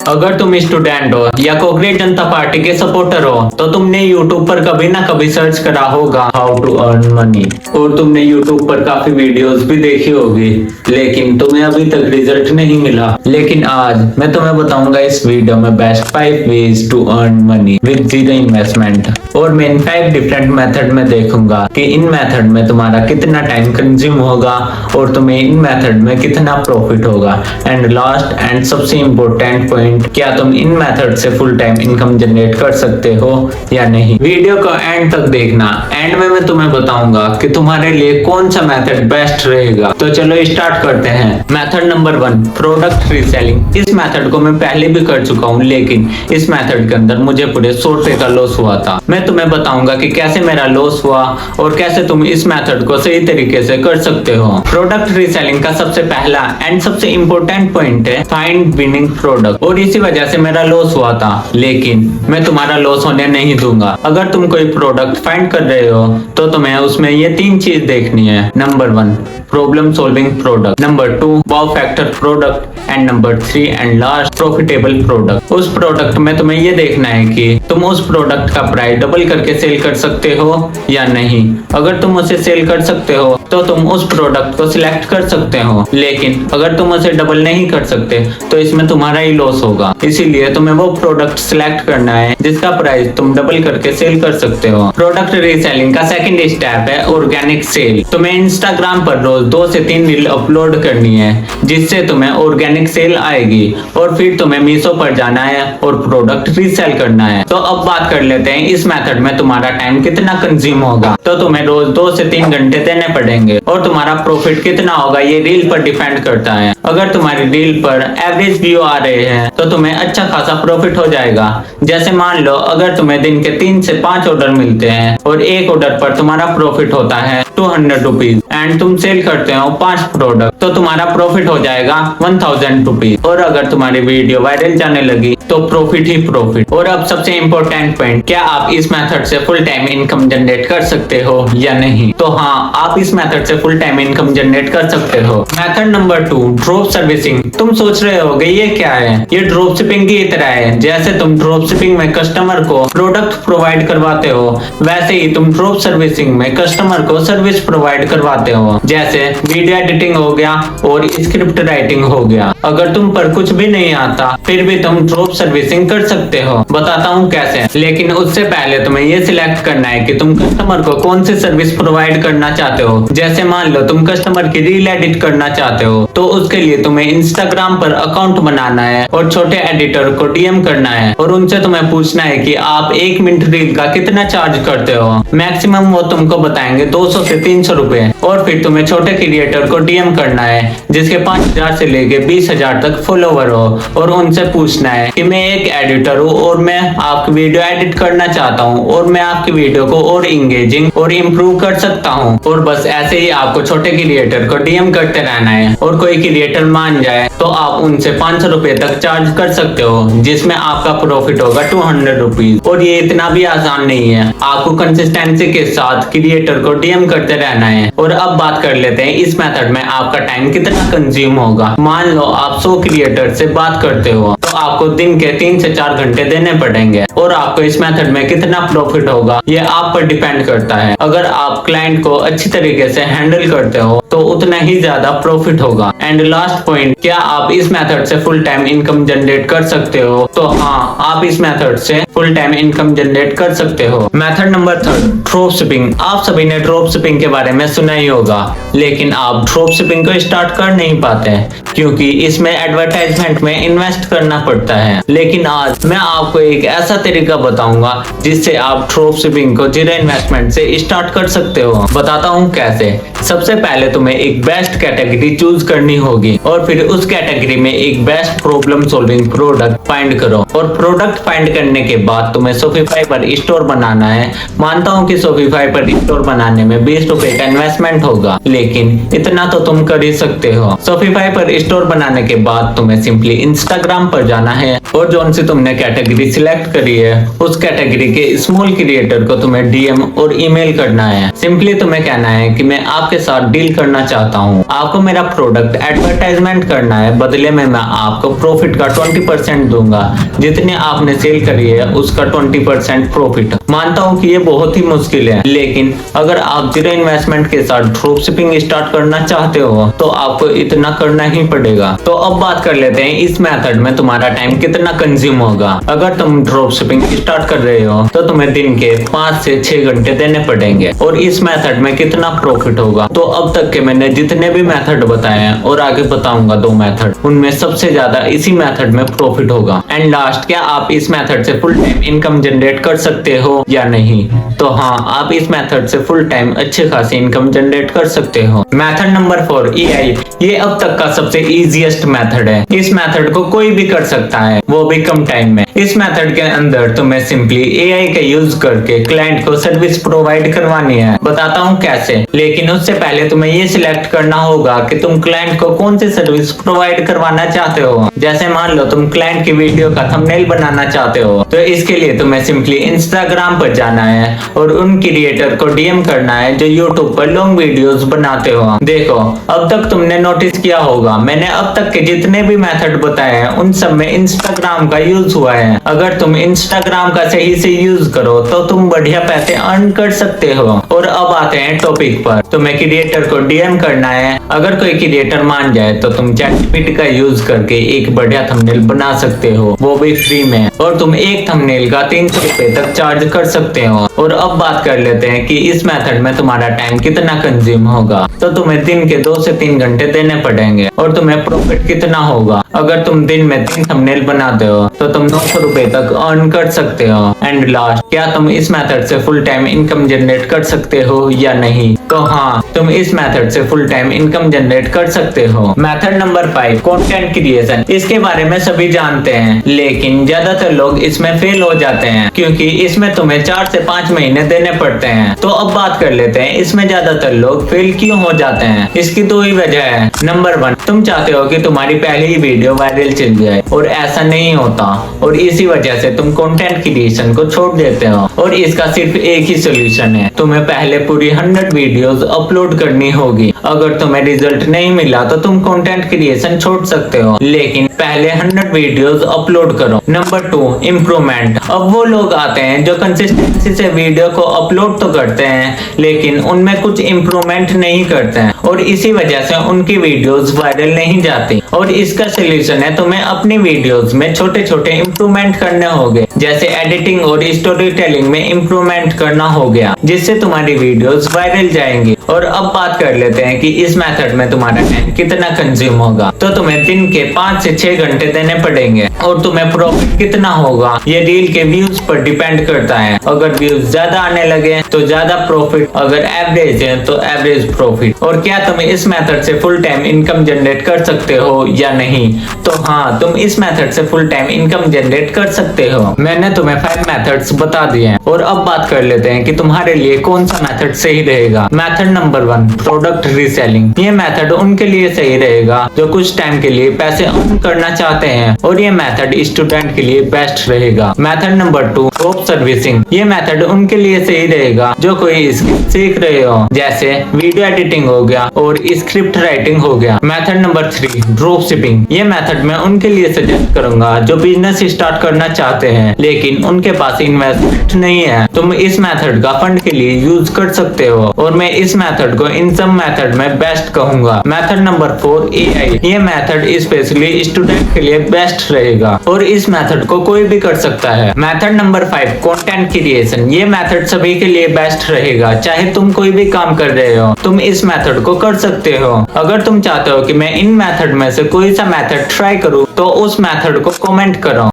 अगर तुम स्टूडेंट हो या कांग्रेस जनता पार्टी के सपोर्टर हो तो तुमने यूट्यूब पर कभी ना कभी सर्च करा होगा हाउ टू अर्न मनी, और तुमने यूट्यूब पर काफी वीडियोस भी देखी होगी, लेकिन तुम्हें अभी तक रिजल्ट नहीं मिला। लेकिन आज मैं तुम्हें बताऊंगा इस वीडियो में best 5 ways to earn money with zero investment, और मैं इन 5 डिफरेंट मेथड में देखूंगा कि इन मेथड में तुम्हारा कितना टाइम कंज्यूम होगा और तुम्हें इन मेथड में कितना प्रॉफिट होगा। एंड लास्ट एंड सबसे इम्पोर्टेंट पॉइंट, क्या तुम इन मेथड से फुल टाइम इनकम जनरेट कर सकते हो या नहीं। वीडियो को एंड तक देखना, एंड में मैं तुम्हें बताऊंगा कि तुम्हारे लिए कौन सा मेथड बेस्ट रहेगा। तो चलो स्टार्ट करते हैं। Method number 1, product reselling. इस मेथड को मैं पहले भी कर चुका हूँ, लेकिन इस मेथड के अंदर मुझे पूरे 100 रुपए का लॉस हुआ था। मैं तुम्हें बताऊंगा कि कैसे मेरा लॉस हुआ और कैसे तुम इस मेथड को सही तरीके से कर सकते हो। प्रोडक्ट रीसेलिंग का सबसे पहला एंड सबसे इम्पोर्टेंट पॉइंट है फाइंड विनिंग प्रोडक्ट, और इसी वजह से मेरा लॉस हुआ था, लेकिन मैं तुम्हारा लॉस होने नहीं दूंगा। अगर तुम कोई प्रोडक्ट फाइंड कर रहे हो तो तुम्हें उसमें ये 3 चीज देखनी है। Number 1, problem solving product, number 2, wow factor product, and number 3 and last profitable product. उस प्रोडक्ट में तुम्हें ये देखना है कि तुम उस प्रोडक्ट का प्राइस डबल करके सेल कर सकते हो या नहीं। अगर तुम उसे सेल कर सकते हो तो तुम उस प्रोडक्ट को सिलेक्ट कर सकते हो, लेकिन अगर तुम उसे डबल नहीं कर सकते तो इसमें तुम्हारा ही लॉस होगा। इसीलिए तुम्हें वो प्रोडक्ट सिलेक्ट करना है जिसका प्राइस तुम डबल करके सेल कर सकते हो। प्रोडक्ट रीसेलिंग का सेकंड स्टेप है ऑर्गेनिक सेल। तुम्हें इंस्टाग्राम पर रोज 2 से 3 रील अपलोड करनी है जिससे तुम्हें ऑर्गेनिक सेल आएगी, और फिर तुम्हें मीशो पर जाना है और प्रोडक्ट रीसेल करना है। तो अब बात कर लेते हैं इस मेथड में तुम्हारा टाइम कितना कंज्यूम होगा। तो तुम्हें रोज 2 से 3 घंटे देने पड़ेंगे, और तुम्हारा प्रॉफिट कितना होगा ये रील पर डिपेंड करता है। अगर तुम्हारी रील पर एवरेज व्यू आ रहे हैं तो तुम्हें अच्छा खासा प्रॉफिट हो जाएगा। जैसे मान लो अगर तुम्हें दिन के 3 से 5 ऑर्डर मिलते हैं और एक ऑर्डर पर तुम्हारा प्रॉफिट होता है 200 रुपीज, एंड तुम सेल करते हो 5 प्रोडक्ट, तो तुम्हारा प्रॉफिट हो जाएगा 1000 रुपीज। और अगर तुम्हारी वीडियो वायरल जाने लगी तो प्रॉफिट ही प्रॉफिट। और अब सबसे इम्पोर्टेंट पॉइंट, क्या आप इस मेथड से फुल टाइम इनकम जनरेट कर सकते हो या नहीं। तो हाँ, आप इस मेथड से फुल टाइम इनकम जनरेट कर सकते हो। Method number 2, drop servicing. तुम सोच रहे होगे ये क्या है। ये ड्रॉप शिपिंग की तरह है। जैसे तुम ड्रॉप शिपिंग में कस्टमर को प्रोडक्ट प्रोवाइड करवाते हो, वैसे ही तुम ड्रॉप सर्विसिंग में कस्टमर को सर्विस प्रोवाइड करवाते हो। जैसे वीडियो एडिटिंग हो गया और स्क्रिप्ट राइटिंग हो गया। अगर तुम पर कुछ भी नहीं आता फिर भी तुम ड्रॉप सर्विसिंग कर सकते हो। बताता हूँ कैसे, लेकिन उससे पहले तुम्हें ये सिलेक्ट करना है कि तुम कस्टमर को कौन सी सर्विस प्रोवाइड करना चाहते हो। जैसे मान लो तुम कस्टमर की रील एडिट करना चाहते हो, तो उसके लिए तुम्हें इंस्टाग्राम पर अकाउंट बनाना है और छोटे एडिटर को डीएम करना है, और उनसे तुम्हें पूछना है कि आप 1 मिनट रील का कितना चार्ज करते हो। मैक्सिमम वो तुमको बताएंगे 200 से 300 रुपए। और फिर तुम्हें छोटे क्रिएटर को डीएम करना है जिसके 5000 से लेके 20000 तक फॉलोवर हो, और उनसे पूछना है कि मैं एक एडिटर हूँ और मैं आपकी वीडियो एडिट करना चाहता हूँ, और मैं आपकी वीडियो को और इंगेजिंग और इम्प्रूव कर सकता हूँ। और बस ऐसे ही आपको छोटे क्रिएटर को डीएम करते रहना है, और कोई क्रिएटर मान जाए तो आप उनसे 500 रुपए तक चार्ज कर सकते हो, जिसमें आपका प्रॉफिट होगा 200 रुपीज। और ये इतना भी आसान नहीं है, आपको कंसिस्टेंसी के साथ क्रिएटर को डीएम करते रहना है। और अब बात कर लेते हैं इस मेथड में आपका टाइम कितना कंज्यूम होगा। मान लो आप 100 क्रिएटर से बात करते हो तो आपको दिन के 3 से 4 घंटे देने पड़ेंगे, और आपको इस मेथड में कितना प्रॉफिट होगा ये आप पर डिपेंड करता है। अगर आप क्लाइंट को अच्छी तरीके से हैंडल करते हो तो उतना ही ज्यादा प्रॉफिट होगा। एंड लास्ट पॉइंट, क्या आप इस मेथड से फुल टाइम इनकम जनरेट कर सकते हो। तो हाँ, आप इस मेथड से फुल टाइम इनकम जनरेट कर सकते हो। Method number 3, drop shipping. आप सभी ने ड्रॉप शिपिंग के बारे में सुना ही होगा, लेकिन आप ड्रॉप शिपिंग को स्टार्ट कर नहीं पाते क्योंकि इसमें एडवर्टाइजमेंट में इन्वेस्ट करना पड़ता है। लेकिन आज मैं आपको एक ऐसा तरीका बताऊंगा जिससे आप ड्रॉप शिपिंग को जीरो इन्वेस्टमेंट से स्टार्ट कर सकते हो। बताता हूँ कैसे। सबसे पहले तुम्हें एक बेस्ट कैटेगरी चूज करनी होगी, और फिर उस कैटेगरी में एक best problem solving product find करो। और प्रोडक्ट फाइंड करने के बाद तुम्हें शॉपिफाई पर स्टोर बनाना है। मानता हूँ कि शॉपिफाई पर स्टोर बनाने में 20 रुपए का इन्वेस्टमेंट होगा, लेकिन इतना तो तुम कर ही सकते हो। शॉपिफाई पर स्टोर बनाने के बाद तुम्हें सिंपली इंस्टाग्राम पर जाना है और जो सी तुमने कैटेगरी सिलेक्ट करी है उस कैटेगरी के स्मॉल क्रिएटर को तुम्हें डीएम और ईमेल करना है। सिंपली तुम्हें कहना है कि मैं आपके साथ डील करना चाहता हूँ, आपको मेरा प्रोडक्ट एडवर्टाइजमेंट करना है, बदले में मैं आपको प्रॉफिट का 20% दूंगा, जितने आपने सेल करी है उसका 20% प्रॉफिट। मानता हूँ कि ये बहुत ही मुश्किल है, लेकिन अगर आप जीरो इन्वेस्टमेंट के साथ ड्रॉप शिपिंग स्टार्ट करना चाहते हो तो आपको इतना करना ही पड़ेगा। तो अब बात कर लेते हैं इस मेथड में तुम्हारा टाइम कितना कंज्यूम होगा। अगर तुम ड्रॉप शिपिंग स्टार्ट कर रहे हो तो तुम्हें दिन के 5 से 6 घंटे देने पड़ेंगे। और इस मेथड में कितना प्रॉफिट होगा, तो अब तक के मैंने जितने भी मेथड बताए हैं और आगे बताऊंगा 2 मेथड, उनमें सबसे ज्यादा इसी मेथड में प्रॉफिट होगा। एंड लास्ट, क्या आप इस मेथड से फुल टाइम इनकम जनरेट कर सकते हो या नहीं? तो हाँ, आप इस मेथड से फुल टाइम अच्छे खासी इनकम जनरेट कर सकते हो। Method number 4, AI. ये अब तक का सबसे इजीएस्ट मेथड है। इस मेथड को कोई भी कर सकता है, वो भी कम टाइम में। इस मेथड के अंदर तुम्हें सिंपली एआई का यूज करके क्लाइंट को सर्विस प्रोवाइड करवानी है। बताता हूँ कैसे, लेकिन उससे पहले तुम्हें ये सिलेक्ट करना होगा कि तुम क्लाइंट को कौन सी सर्विस प्रोवाइड करवाना चाहते हो। जैसे मान लो तुम क्लाइंट की वीडियो का थंबनेल बनाना चाहते हो, तो इसके लिए तुम्हें सिंपली इंस्टाग्राम पर जाना है और उन क्रिएटर को डीएम करना है जो यूट्यूब पर लॉन्ग वीडियोस बनाते हो। देखो, अब तक तुमने नोटिस किया होगा, मैंने अब तक के जितने भी मेथड बताए हैं उन सब में इंस्टाग्राम का यूज हुआ है। अगर तुम इंस्टाग्राम का सही से यूज करो तो तुम बढ़िया पैसे अर्न कर सकते हो। और अब आते हैं टॉपिक पर। तुम्हें क्रिएटर को डीएम करना है। अगर कोई क्रिएटर मान जाए तो तुम चैटजीपीटी का यूज करके एक बढ़िया थंबनेल बना सकते हो, वो भी फ्री में। और तुम एक थंबनेल का 300 रुपए तक चार्ज कर सकते हो। और अब बात कर लेते हैं कि इस मेथड में तुम्हारा टाइम कितना कंज्यूम होगा। तो तुम्हें दिन के 2 से 3 घंटे देने पड़ेंगे। और तुम्हें प्रॉफिट कितना होगा? अगर तुम दिन में 3 थंबनेल बनाते हो तो तुम 900 रुपए तक अर्न कर सकते हो। एंड लास्ट, क्या तुम इस मेथड से फुल टाइम इनकम जनरेट कर सकते हो या नहीं? तो हाँ, तुम इस मेथड से फुल टाइम इनकम जनरेट कर सकते हो। Method number 5, content creation. इसके बारे में सभी जानते हैं, लेकिन ज्यादातर लोग इसमें फेल हो जाते हैं क्योंकि इसमें तुम्हें 4 से 5 महीने देने पड़ते हैं। तो अब बात कर लेते हैं इसमें ज्यादातर लोग फेल क्यों हो जाते हैं। इसकी 2 ही वजह है। नंबर 1, तुम चाहते हो कि तुम्हारी पहली ही वीडियो वायरल चल जाए, और ऐसा नहीं होता, और इसी वजह से तुम कंटेंट क्रिएशन को छोड़ देते हो। और इसका सिर्फ एक ही सोल्यूशन है, तुम्हें पहले पूरी 100 वीडियोस अपलोड करनी होगी। अगर तुम्हें रिजल्ट नहीं मिला तो तुम कंटेंट क्रिएशन छोड़ सकते हो, लेकिन पहले 100 वीडियोस अपलोड करो। Number 2, improvement. अब वो लोग आते हैं जो कंसिस्टेंसी से वीडियो को अपलोड तो करते हैं, लेकिन उनमें कुछ इम्प्रूवमेंट नहीं करते हैं, और इसी वजह से उनकी वीडियोस वायरल नहीं जाती। और इसका सोल्यूशन है, तुम्हें अपनी वीडियोस में छोटे छोटे इम्प्रूवमेंट करने होंगे, जैसे एडिटिंग और स्टोरी टेलिंग में इम्प्रूवमेंट करना हो गया, जिससे तुम्हारी वीडियोस वायरल जाएंगी। और अब बात कर लेते हैं कि इस मेथड में तुम्हारा टाइम कितना कंज्यूम होगा। तो तुम्हें दिन के 5 से 6 घंटे देने पड़ेंगे। और तुम्हें प्रॉफिट कितना होगा, ये रील के व्यूज पर डिपेंड करता है। अगर व्यूज ज्यादा आने लगे तो ज्यादा प्रॉफिट, अगर एवरेज है तो एवरेज प्रॉफिट। और क्या तुम इस मेथड से फुल टाइम इनकम जनरेट कर सकते हो या नहीं? तो हाँ, तुम इस मेथड से फुल टाइम इनकम जनरेट कर सकते हो। मैंने तुम्हें 5 मेथड्स बता दिए हैं। और अब बात कर लेते हैं कि तुम्हारे लिए कौन सा मेथड सही रहेगा। Method number 1, product reselling. ये मेथड उनके लिए सही रहेगा जो कुछ टाइम के लिए पैसे अर्न करना चाहते हैं, और ये मेथड स्टूडेंट के लिए बेस्ट रहेगा। Method number 2, drop servicing. ये मेथड उनके लिए सही रहेगा जो कोई स्किल सीख रहे हो, जैसे वीडियो एडिटिंग हो गया और स्क्रिप्ट राइटिंग हो गया। Method number 3, drop shipping. ये मेथड मैं उनके लिए सजेस्ट करूंगा जो बिजनेस स्टार्ट करना चाहते हैं लेकिन उनके पास इन्वेस्टमेंट नहीं है। तुम इस मेथड का फंड के लिए यूज कर सकते हो, और मैं इस मेथड को इन सब मेथड में बेस्ट कहूंगा। Method number 4, AI. ये मेथड स्पेशली स्टूडेंट के लिए बेस्ट रहेगा, और इस मेथड को कोई भी कर सकता है। Method number 5, content creation. ये मेथड सभी के लिए बेस्ट रहेगा, चाहे तुम कोई भी काम कर रहे हो, तुम इस मेथड को कर सकते हो। अगर तुम चाहते हो कि मैं इन मेथड में से कोई सा मेथड ट्राई करूं तो उस मेथड को कमेंट करो।